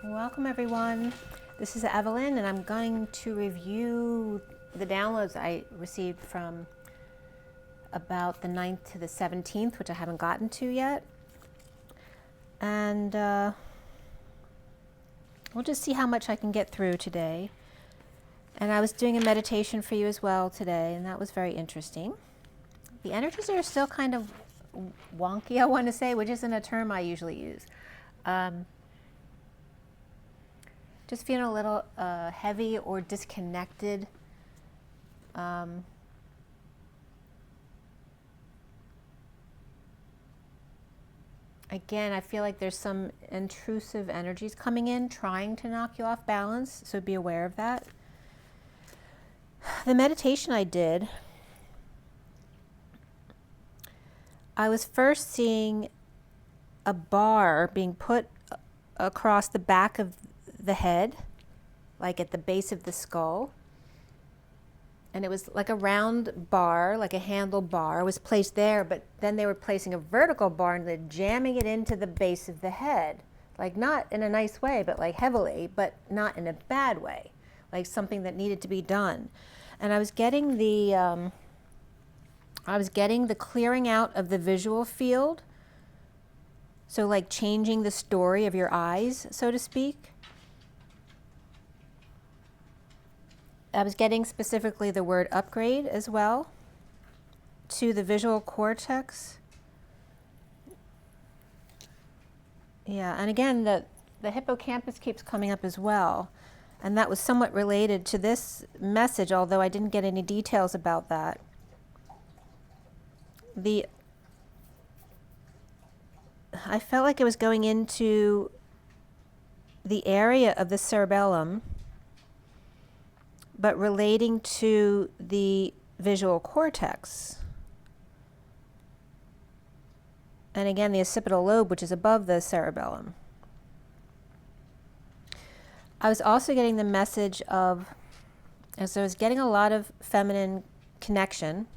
Welcome everyone. This is Evelyn and I'm going to review the downloads I received from about the 9th to the 17th, which I haven't gotten to yet. And we'll just see how much I can get through today. And I was doing a meditation for you as well today, and that was very interesting. The energies are still kind of wonky, I want to say, which isn't a term I usually use. Just feeling a little heavy or disconnected. Again, I feel like there's some intrusive energies coming in, trying to knock you off balance, so be aware of that. The meditation I did, I was first seeing a bar being put across the back of the head, like at the base of the skull. And it was like a round bar, like a handle bar was placed there, but then they were placing a vertical bar and they're jamming it into the base of the head. Like not in a nice way, but like heavily, but not in a bad way. Like something that needed to be done. And I was getting the clearing out of the visual field. So like changing the story of your eyes, so to speak. I was getting specifically the word upgrade as well to the visual cortex. Yeah, and again, the hippocampus keeps coming up as well. And that was somewhat related to this message, although I didn't get any details about that. I felt like it was going into the area of the cerebellum, but relating to the visual cortex. And again, the occipital lobe, which is above the cerebellum. I was also getting the message of, as I was getting a lot of feminine connection,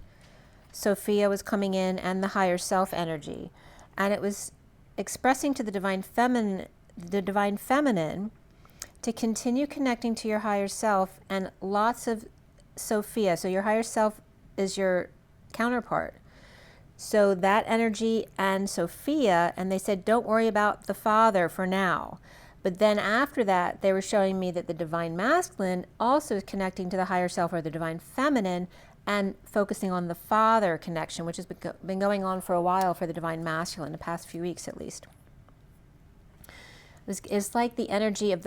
Sophia was coming in and the higher self energy. And it was expressing to the divine feminine to continue connecting to your higher self, and lots of Sophia. So your higher self is your counterpart. So that energy and Sophia, and they said, don't worry about the father for now. But then after that, they were showing me that the divine masculine also is connecting to the higher self or the divine feminine and focusing on the father connection, which has been going on for a while for the divine masculine, the past few weeks at least. It's like the energy of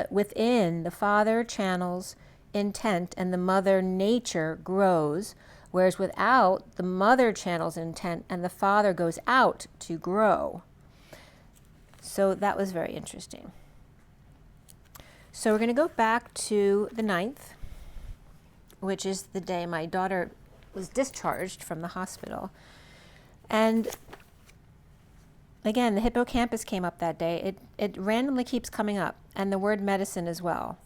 within the father channels intent and the mother nature grows, whereas without, the mother channels intent and the father goes out to grow. So that was very interesting. So we're going to go back to the 9th, which is the day my daughter was discharged from the hospital. And again, the hippocampus came up that day. It randomly keeps coming up, and the word medicine as well.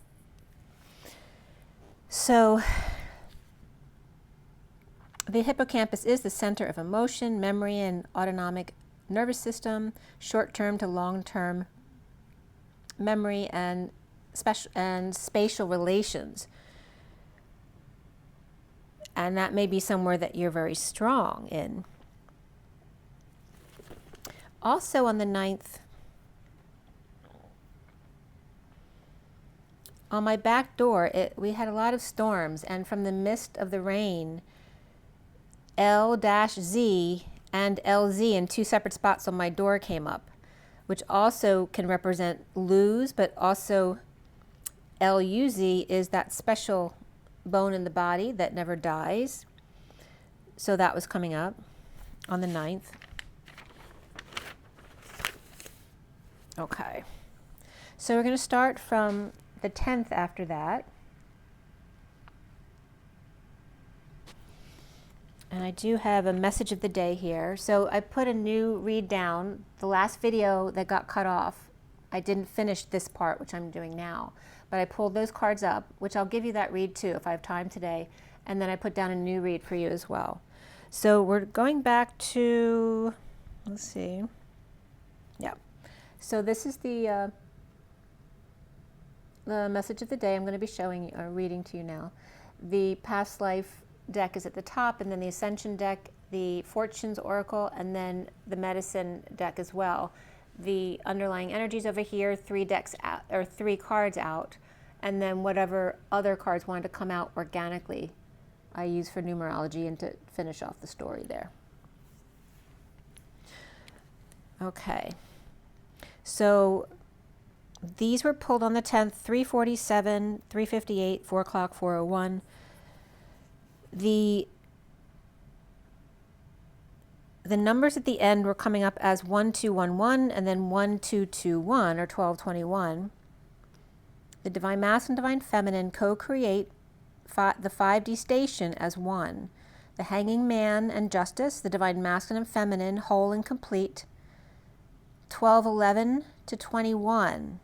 So the hippocampus is the center of emotion, memory, and autonomic nervous system, short-term to long-term memory, and spatial relations. And that may be somewhere that you're very strong in. Also on the 9th, on my back door, we had a lot of storms, and from the mist of the rain, L-Z and LZ in two separate spots on my door came up, which also can represent lose, but also LUZ is that special bone in the body that never dies. So that was coming up on the 9th. Okay, so we're going to start from the 10th after that. And I do have a message of the day here. So I put a new read down. The last video that got cut off, I didn't finish this part, which I'm doing now. But I pulled those cards up, which I'll give you that read too if I have time today. And then I put down a new read for you as well. So we're going back to, let's see. Yeah. So this is the the message of the day I'm going to be showing or reading to you now. The past life deck is at the top, and then the Ascension deck, the Fortunes Oracle, and then the Medicine deck as well. The underlying energies over here, 3 decks out, or 3 cards out, and then whatever other cards wanted to come out organically, I use for numerology and to finish off the story there. Okay, so these were pulled on the 10th, 3:47, 3:58, 4 o'clock, 4:01. The numbers at the end were coming up as 1211 and then 1221 or 1221. The Divine Masculine, Divine Feminine co-create the 5D station as one. The Hanging Man and Justice, the Divine Masculine and Feminine, whole and complete. 1211 to 21.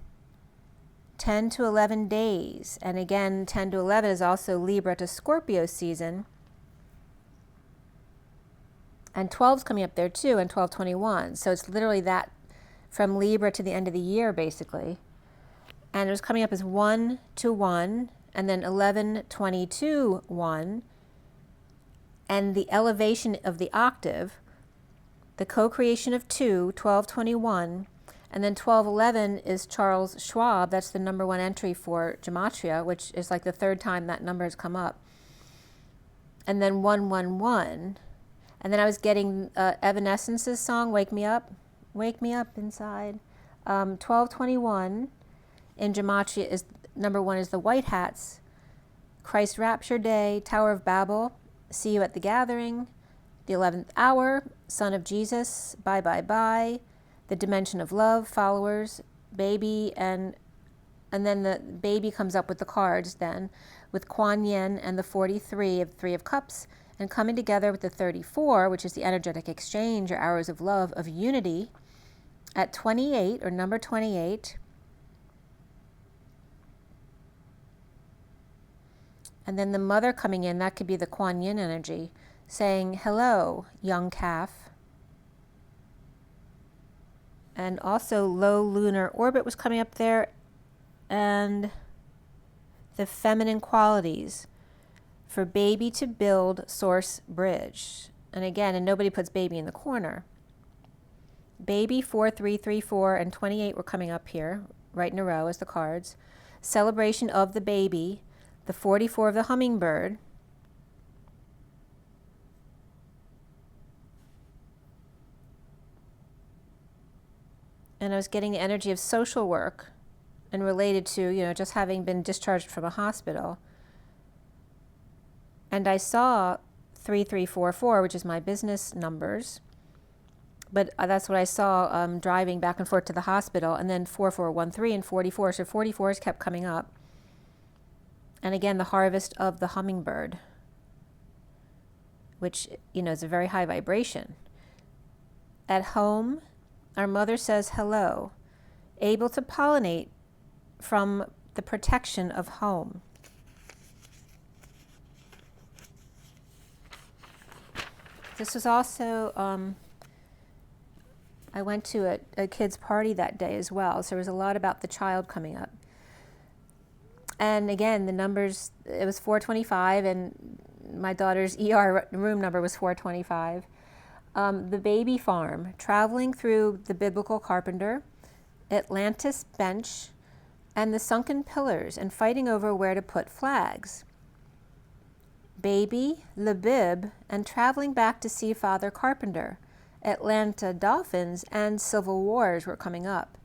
10 to 11 days. And again, 10 to 11 is also Libra to Scorpio season. And 12's coming up there too, and 1221. So it's literally that from Libra to the end of the year, basically. And it was coming up as 1 to 1, and then 11, 22, 1. And the elevation of the octave, the co-creation of 2, 1221, and then 1211 is Charles Schwab. That's the number 1 entry for Gematria, which is like the 3rd time that number has come up. And then 111. And then I was getting Evanescence's song, Wake Me Up Inside. 1221 in Gematria is number 1 is the White Hats. Christ Rapture Day, Tower of Babel, See You at the Gathering, the 11th Hour, Son of Jesus, Bye Bye Bye, the Dimension of Love, Followers, Baby, and then the baby comes up with the cards then, with Kuan Yin and the 43 of 3 of Cups, and coming together with the 34, which is the energetic exchange or hours of love of unity, at 28 or number 28. And then the mother coming in, that could be the Kuan Yin energy, saying, hello, young calf. And also low lunar orbit was coming up there, and the feminine qualities for baby to build source bridge. And again, and nobody puts baby in the corner. Baby 4, 3, 3, 4, and 28 were coming up here, right in a row as the cards. Celebration of the baby, the 44 of the hummingbird, and I was getting the energy of social work and related to, just having been discharged from a hospital. And I saw 3344, which is my business numbers, but that's what I saw driving back and forth to the hospital, and then 4413 and 44, so 44s kept coming up. And again, the harvest of the hummingbird, which, is a very high vibration. At home, our mother says hello, able to pollinate from the protection of home. This was also, I went to a kid's party that day as well, so there was a lot about the child coming up. And again, the numbers, it was 425, and my daughter's ER room number was 425. The baby farm, traveling through the biblical carpenter, Atlantis bench, and the sunken pillars, and fighting over where to put flags. Baby, Labib, and traveling back to see Father Carpenter, Atlanta dolphins, and civil wars were coming up.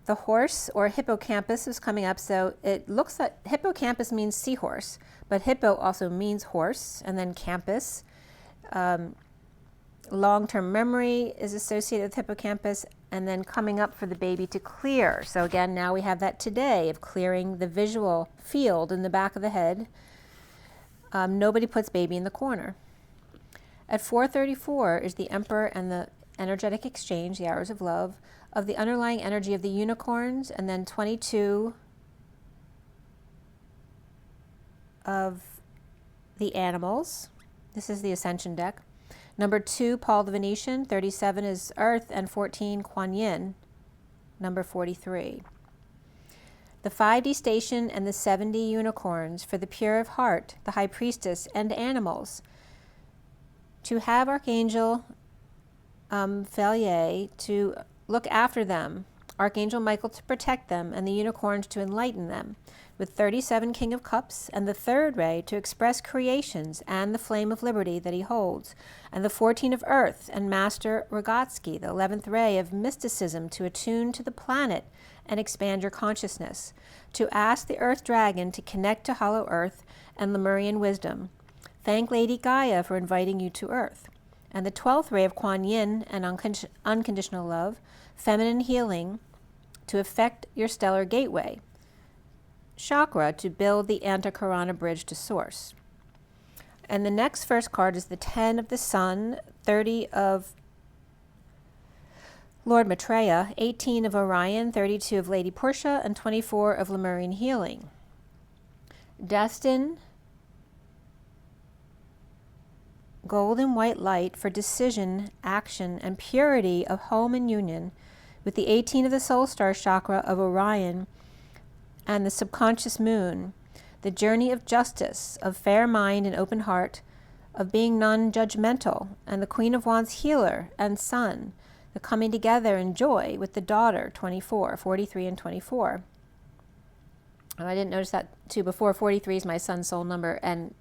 The horse, or hippocampus, was coming up, so it looks like hippocampus means seahorse, but hippo also means horse, and then campus. Long-term memory is associated with hippocampus, and then coming up for the baby to clear. So again, now we have that today of clearing the visual field in the back of the head. Nobody puts baby in the corner. At 434 is the Emperor and the energetic exchange, the hours of love, of the underlying energy of the unicorns, and then 22 of the animals. This is the Ascension deck. Number 2, Paul the Venetian. 37 is Earth, and 14, Kuan Yin. Number 43. the 5D station and the 70 unicorns for the pure of heart, the high priestess, and animals. To have Archangel Phaelier to look after them, Archangel Michael to protect them, and the unicorns to enlighten them, with 37 King of Cups, and the third ray to express creations and the flame of liberty that he holds, and the 14 of Earth, and Master Rogotsky, the 11th ray of mysticism to attune to the planet and expand your consciousness, to ask the Earth Dragon to connect to Hollow Earth and Lemurian wisdom. Thank Lady Gaia for inviting you to Earth. And the 12th ray of Kuan Yin and unconditional love, feminine healing, to affect your stellar gateway chakra to build the Antakarana bridge to source. And the next first card is the 10 of the Sun, 30 of Lord Maitreya, 18 of Orion, 32 of Lady Portia, and 24 of Lemurian healing. Destined golden white light for decision, action, and purity of home and union, with the 18 of the Soul Star chakra of Orion and the subconscious moon, the journey of justice, of fair mind and open heart, of being non-judgmental, and the Queen of Wands healer and sun, the coming together in joy with the daughter, 24, 43 and 24. And I didn't notice that too before. 43 is my sun's soul number, and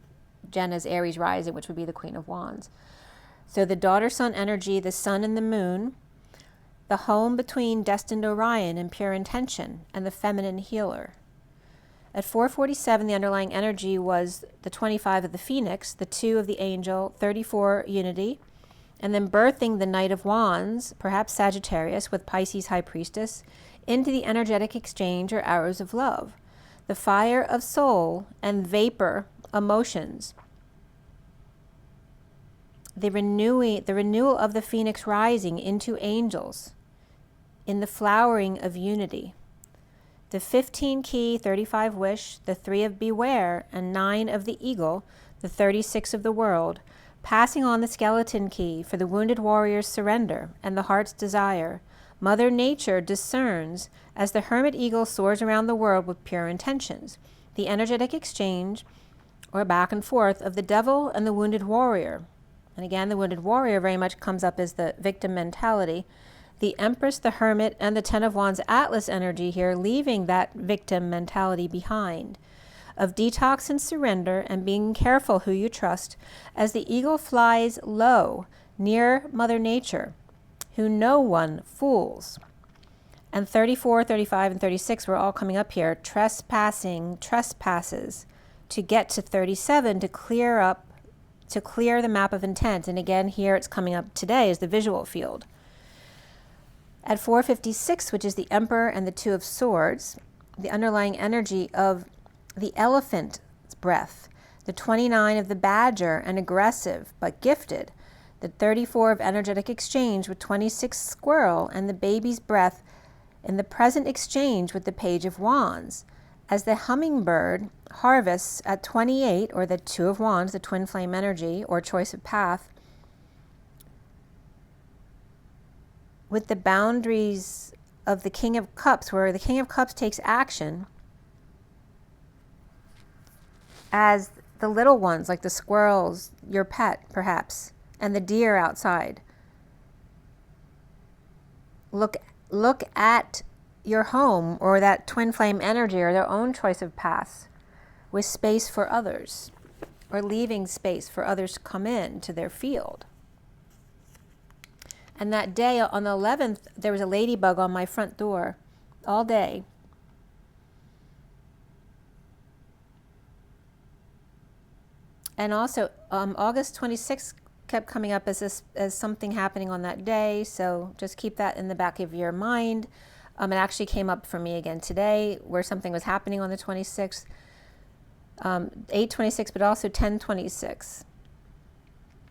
Jenna's Aries rising, which would be the Queen of Wands. So the daughter-sun energy, the sun and the moon, the home between destined Orion and pure intention, and the feminine healer. At 4:47, the underlying energy was the 25 of the Phoenix, the 2 of the Angel, 34 unity, and then birthing the Knight of Wands, perhaps Sagittarius with Pisces High Priestess, into the energetic exchange or arrows of love, the fire of soul and vapor emotions, the renewal of the Phoenix rising into angels, in the flowering of unity. The 15 key, 35 wish, the 3 of beware, and 9 of the eagle, the 36 of the world, passing on the skeleton key for the wounded warrior's surrender and the heart's desire. Mother Nature discerns as the hermit eagle soars around the world with pure intentions. The energetic exchange or back and forth of the devil and the wounded warrior. And again, the wounded warrior very much comes up as the victim mentality. The Empress, the Hermit, and the 10 of Wands Atlas energy here, leaving that victim mentality behind. Of detox and surrender and being careful who you trust as the eagle flies low near Mother Nature, who no one fools. And 34, 35, and 36 were all coming up here. Trespasses to get to 37 to clear the map of intent. And again, here it's coming up today as the visual field. At 4:56, which is the Emperor and the 2 of Swords, the underlying energy of the elephant's breath, the 29 of the Badger and aggressive but gifted, the 34 of energetic exchange with 26 Squirrel, and the baby's breath in the present exchange with the Page of Wands, as the hummingbird harvests at 28, or the 2 of Wands, the twin flame energy or choice of path, with the boundaries of the King of Cups, where the King of Cups takes action as the little ones, like the squirrels, your pet perhaps, and the deer outside. Look at your home or that twin flame energy or their own choice of paths with space for others, or leaving space for others to come in to their field. And that day on the 11th, there was a ladybug on my front door all day. And also, August 26th kept coming up as something happening on that day, so just keep that in the back of your mind. It actually came up for me again today, where something was happening on the 26th, 8/26, but also 10/26.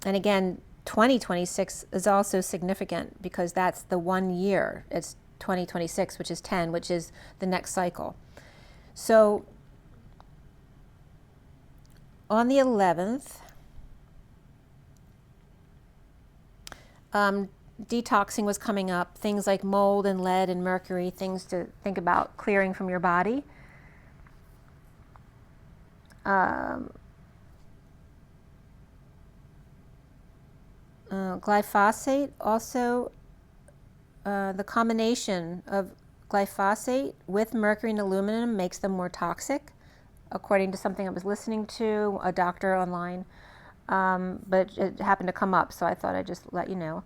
And again, 2026 is also significant because that's the 1 year. It's 2026, which is 10, which is the next cycle. So on the 11th, detoxing was coming up, things like mold and lead and mercury, things to think about clearing from your body. Glyphosate also, the combination of glyphosate with mercury and aluminum makes them more toxic, according to something I was listening to, a doctor online. But it happened to come up, so I thought I'd just let you know.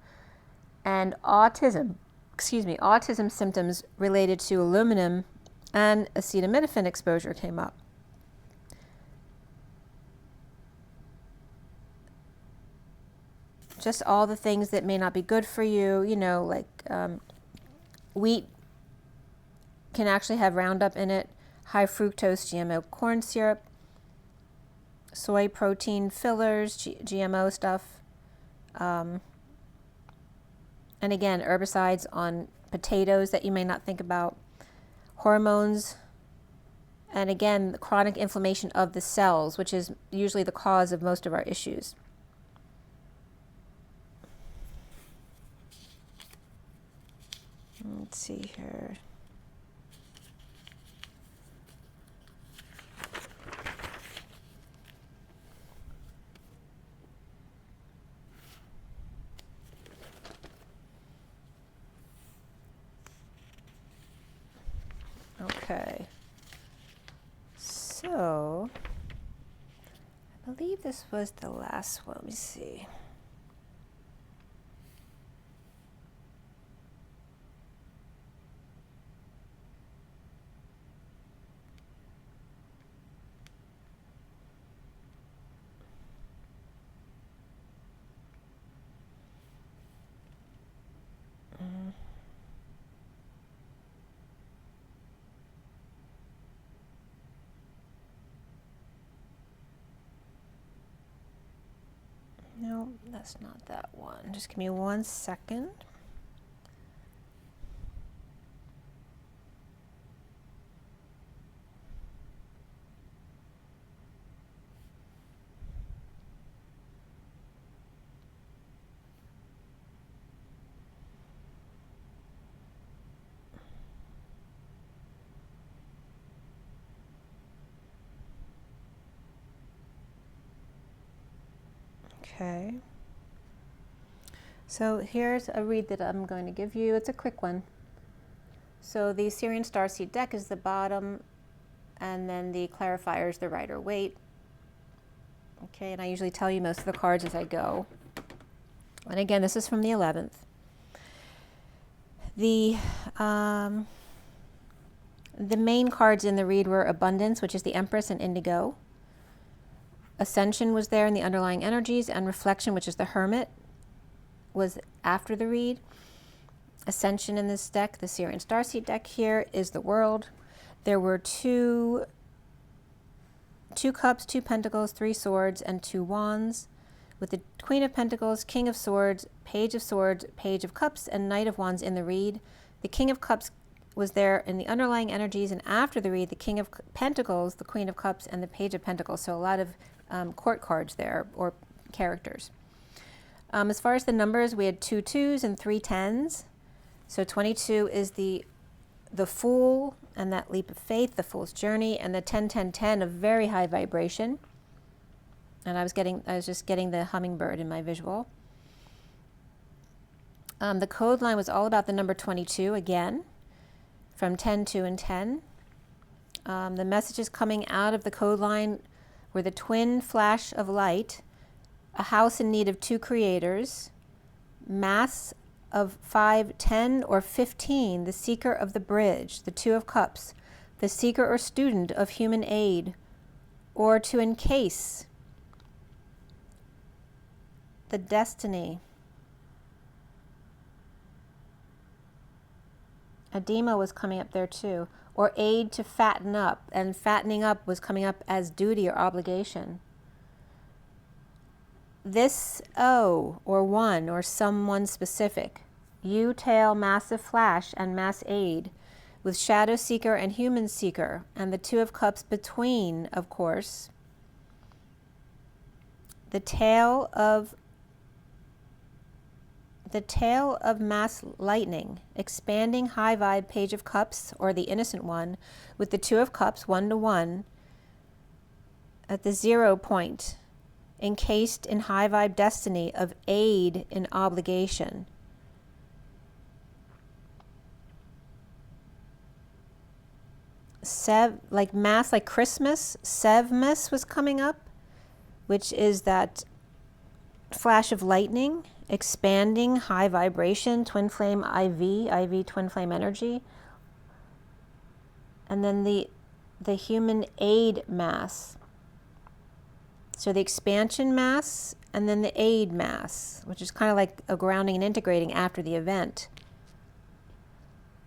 And autism symptoms related to aluminum and acetaminophen exposure came up. Just all the things that may not be good for you, like wheat can actually have Roundup in it, high fructose GMO corn syrup, soy protein fillers, GMO stuff, and again, herbicides on potatoes that you may not think about, hormones, and again, the chronic inflammation of the cells, which is usually the cause of most of our issues. Let's see here. Okay. So, I believe this was the last one. Let me see. No, that's not that one. Just give me 1 second. Okay. So here's a read that I'm going to give you. It's a quick one. So the Sirian Starseed deck is the bottom, and then the clarifier is the rider weight. Okay, and I usually tell you most of the cards as I go. And again, this is from the 11th. The main cards in the read were Abundance, which is the Empress and Indigo. Ascension was there in the underlying energies, and Reflection, which is the Hermit, was after the read. Ascension in this deck, the Sirian Starseed deck here, is the World. There were two Cups, 2 Pentacles, 3 Swords, and 2 Wands, with the Queen of Pentacles, King of Swords, Page of Swords, Page of Cups, and Knight of Wands in the read. The King of Cups was there in the underlying energies, and after the read, the King of Pentacles, the Queen of Cups, and the Page of Pentacles. So a lot of court cards there, or characters. As far as the numbers, we had 2 2s and 3 10s. So 22 is the Fool and that leap of faith, the Fool's journey, and the 10 10 10 of very high vibration. And I was just getting the hummingbird in my visual. The code line was all about the number 22 again, from 10, 2, and 10. The messages coming out of the code line were the twin flash of light, a house in need of 2 creators, mass of 5, 10, or 15, the seeker of the bridge, the 2 of Cups, the seeker or student of human aid, or to encase, the destiny. Edema was coming up there too, or aid to fatten up, and fattening up was coming up as duty or obligation. This O, or one, or someone specific. You, tail, massive flash, and mass aid, with shadow seeker and human seeker, and the 2 of Cups between, of course. The tail of mass lightning, expanding high vibe Page of Cups, or the innocent one, with the 2 of Cups 1 to 1, at the 0 point, encased in high vibe destiny of aid in obligation. Like Mass, like Christmas, Sevmas was coming up, which is that flash of lightning, expanding high vibration, twin flame IV twin flame energy. And then the human aid Mass. So the expansion Mass and then the aid Mass, which is kind of like a grounding and integrating after the event.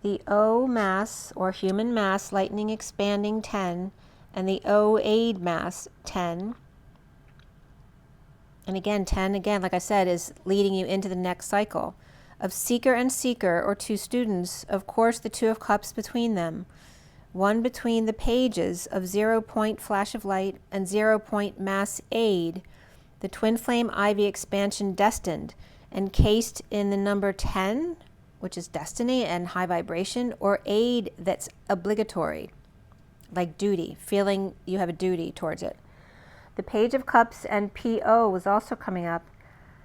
The O Mass, or human Mass, lightning expanding 10, and the O aid Mass 10. And again, 10, again, like I said, is leading you into the next cycle of seeker and seeker, or two students, of course the Two of Cups between them. One between the pages of 0 point flash of light and 0 point Mass aid, the twin flame ivy expansion destined, encased in the number 10, which is destiny and high vibration, or aid that's obligatory, like duty, feeling you have a duty towards it. The Page of Cups and PO was also coming up.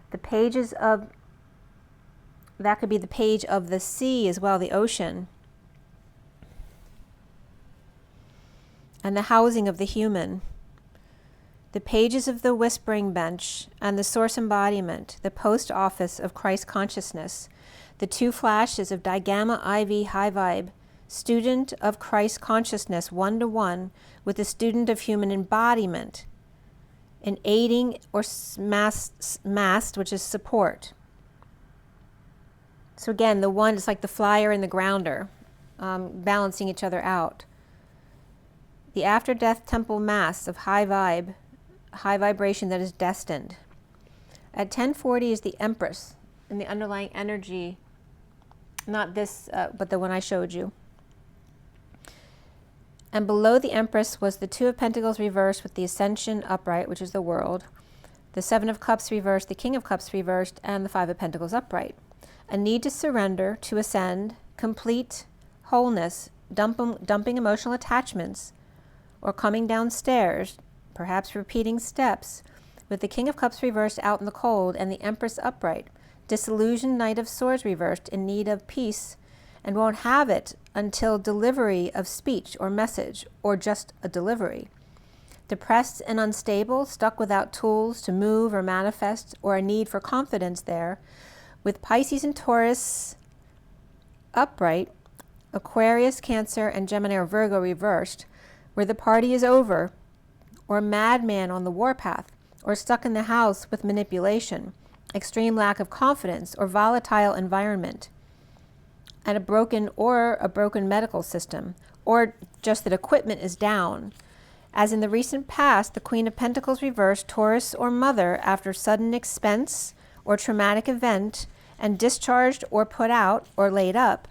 The pages of, that could be the page of the sea as well, the ocean. And the housing of the human. The pages of the whispering bench and the source embodiment, the post office of Christ consciousness. The two flashes of Digamma IV high vibe, student of Christ consciousness 1-to-1 with the student of human embodiment, an aiding or mast, which is support. So again, the one is like the flyer and the grounder, balancing each other out. The after death temple Mass of high vibe, high vibration that is destined. At 1040 is the Empress and the underlying energy. Not this, but the one I showed you. And below the Empress was the Two of Pentacles reversed with the Ascension upright, which is the world. The Seven of Cups reversed, the King of Cups reversed, and the Five of Pentacles upright. A need to surrender, to ascend, complete wholeness, dumping emotional attachments, or coming downstairs, perhaps repeating steps, with the King of Cups reversed out in the cold and the Empress upright. Disillusioned Knight of Swords reversed, in need of peace, and won't have it until delivery of speech or message, or just a delivery. Depressed and unstable, stuck without tools to move or manifest, or a need for confidence there, with Pisces and Taurus upright, Aquarius, Cancer, and Gemini or Virgo reversed, where the party is over, or madman on the warpath, or stuck in the house with manipulation, extreme lack of confidence, or volatile environment, and a broken medical system, or just that equipment is down. As in the recent past, the Queen of Pentacles reversed, Taurus or Mother, after sudden expense or traumatic event, and discharged or put out or laid up,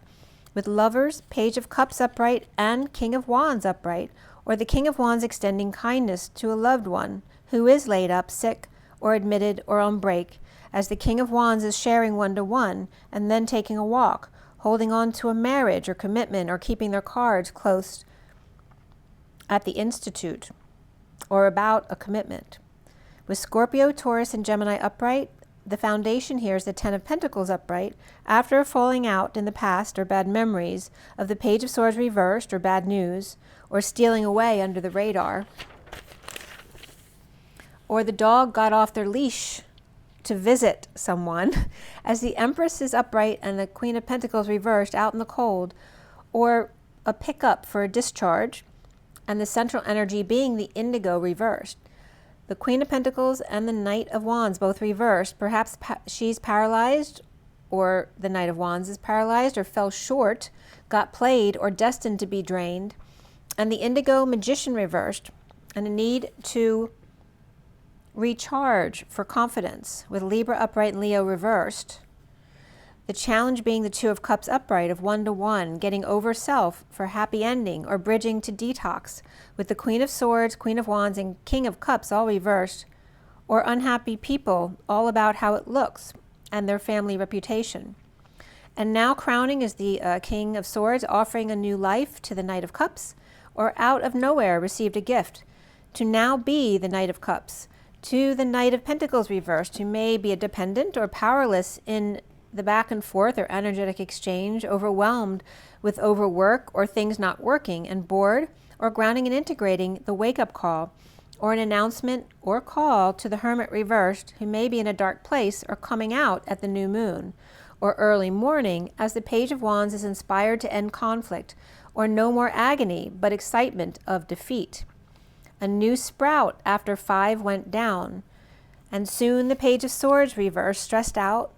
with Lovers, Page of Cups upright, and King of Wands upright, or the King of Wands extending kindness to a loved one who is laid up, sick, or admitted, or on break, as the King of Wands is sharing 1-to-1 and then taking a walk, holding on to a marriage or commitment, or keeping their cards close at the Institute, or about a commitment. With Scorpio, Taurus, and Gemini upright, the foundation here is the Ten of Pentacles upright, after a falling out in the past or bad memories of the Page of Swords reversed, or bad news, or stealing away under the radar, or the dog got off their leash to visit someone, as the Empress is upright and the Queen of Pentacles reversed out in the cold, or a pickup for a discharge, and the central energy being the Indigo reversed. The Queen of Pentacles and the Knight of Wands both reversed. Perhaps she's paralyzed, or the Knight of Wands is paralyzed, or fell short, got played, or destined to be drained. And the Indigo Magician reversed, and a need to recharge for confidence, with Libra upright and Leo reversed. The challenge being the Two of Cups upright of 1-to-1, getting over self for happy ending or bridging to detox, with the Queen of Swords, Queen of Wands, and King of Cups all reversed, or unhappy people, all about how it looks and their family reputation. And now crowning is the King of Swords, offering a new life to the Knight of Cups, or out of nowhere received a gift to now be the Knight of Cups, to the Knight of Pentacles reversed, who may be a dependent or powerless in the back and forth or energetic exchange, overwhelmed with overwork or things not working, and bored, or grounding and integrating the wake-up call, or an announcement or call to the Hermit reversed, who may be in a dark place or coming out at the new moon, or early morning, as the Page of Wands is inspired to end conflict, or no more agony, but excitement of defeat. A new sprout after 5 went down, and soon the Page of Swords reversed, stressed out,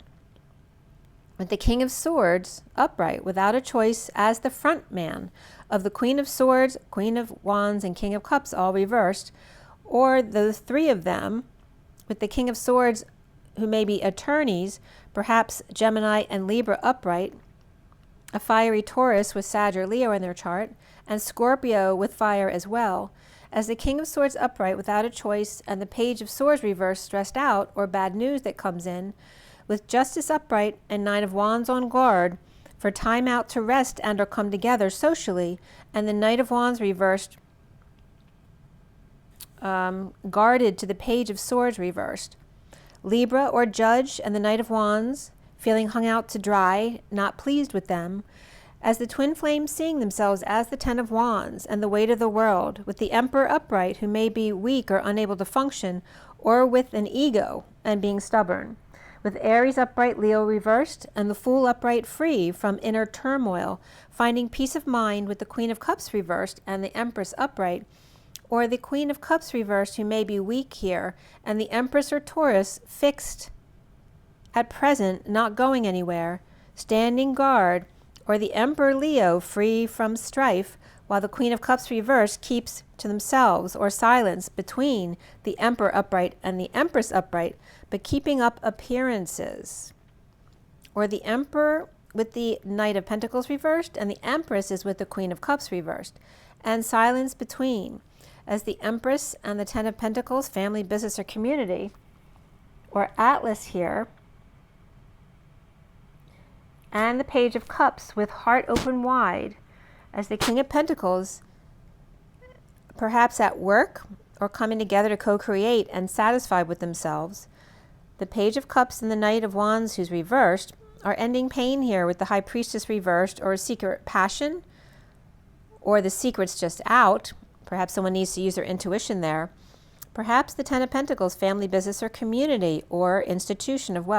with the King of Swords upright, without a choice, as the front man of the Queen of Swords, Queen of Wands, and King of Cups all reversed, or the 3 of them, with the King of Swords, who may be attorneys, perhaps Gemini and Libra upright, a fiery Taurus with Sag or Leo in their chart, and Scorpio with fire as well, as the King of Swords upright without a choice, and the Page of Swords reversed, stressed out, or bad news that comes in, with Justice upright and 9 of Wands on guard for time out to rest and or come together socially, and the Knight of Wands reversed, guarded to the Page of Swords reversed. Libra or Judge and the Knight of Wands feeling hung out to dry, not pleased with them, as the twin flames seeing themselves as the 10 of Wands and the weight of the world, with the Emperor upright, who may be weak or unable to function, or with an ego and being stubborn, with Aries upright, Leo reversed, and the Fool upright, free from inner turmoil, finding peace of mind, with the Queen of Cups reversed and the Empress upright, or the Queen of Cups reversed, who may be weak here, and the Empress or Taurus fixed at present, not going anywhere, standing guard, or the Emperor Leo free from strife, while the Queen of Cups reversed keeps to themselves, or silence between the Emperor upright and the Empress upright, but keeping up appearances. Or the Emperor with the Knight of Pentacles reversed, and the Empress is with the Queen of Cups reversed, and silence between, as the Empress and the 10 of Pentacles, family, business, or community, or Atlas here, and the Page of Cups with heart open wide, as the King of Pentacles, perhaps at work or coming together to co-create and satisfied with themselves. The Page of Cups and the Knight of Wands, who's reversed, are ending pain here with the High Priestess reversed, or a secret passion, or the secret's just out. Perhaps someone needs to use their intuition there. Perhaps the 10 of Pentacles, family, business, or community, or institution of wealth.